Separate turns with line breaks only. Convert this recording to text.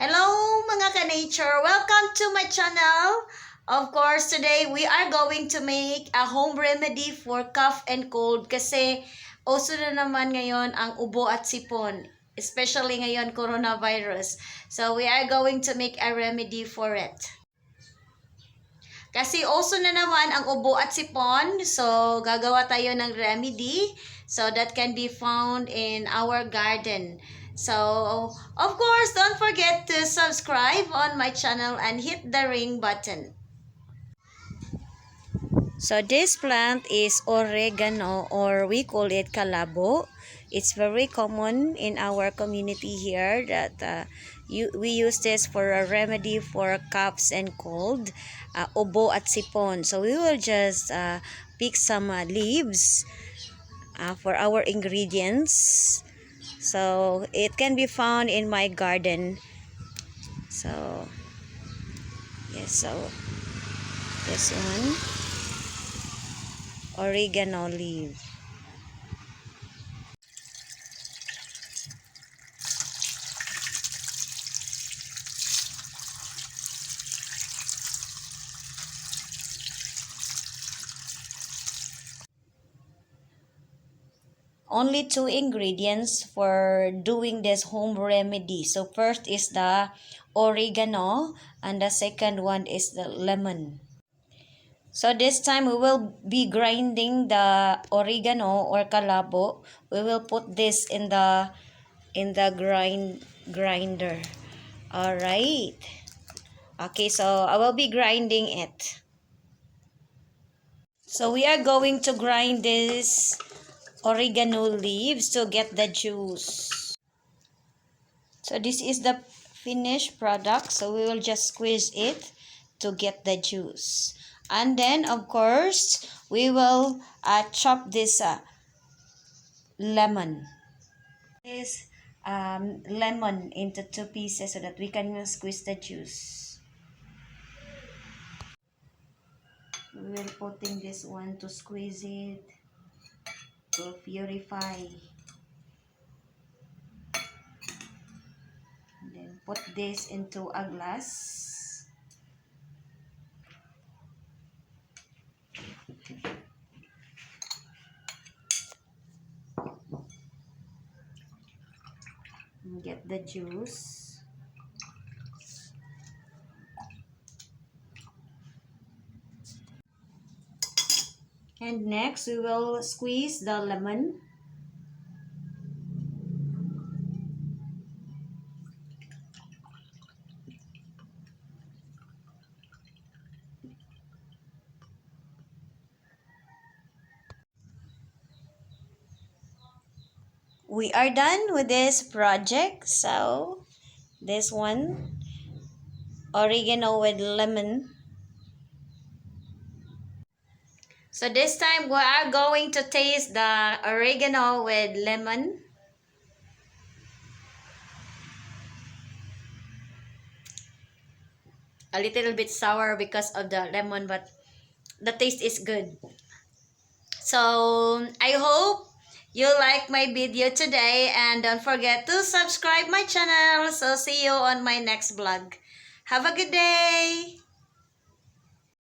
Hello mga ka-nature! Welcome to my channel! Of course, today we are going to make a home remedy for cough and cold kasi uso na naman ngayon ang ubo at sipon, especially ngayon coronavirus. So we are going to make a remedy for it. Kasi uso na naman ang ubo at sipon, so gagawa tayo ng remedy so that can be found in our garden. So, of course, don't forget to subscribe on my channel and hit the ring button. So, this plant is oregano, or we call it kalabo. It's very common in our community here that we use this for a remedy for coughs and cold, ubo at sipon. So, we will just pick some leaves for our ingredients. So it can be found in my garden. So yes, so this one, oregano leaf. Only 2 ingredients for doing this home remedy. So first is the oregano and the second one is the lemon. So this time we will be grinding the oregano or kalabo. We will put this in the grinder. All right. Okay, so I will be grinding it. So we are going to grind this oregano leaves to get the juice. So this is the finished product, so we will just squeeze it to get the juice. And then of course we will chop this lemon lemon into 2 pieces so that we can squeeze the juice. We will putting this one to squeeze it to purify. And then put this into a glass. And get the juice. And next we will squeeze the lemon. We are done with this project. So this one, oregano with lemon. So this time we are going to taste the oregano with lemon. A little bit sour because of the lemon, but the taste is good. So I hope you like my video today, and don't forget to subscribe my channel. So see you on my next vlog. Have a good day.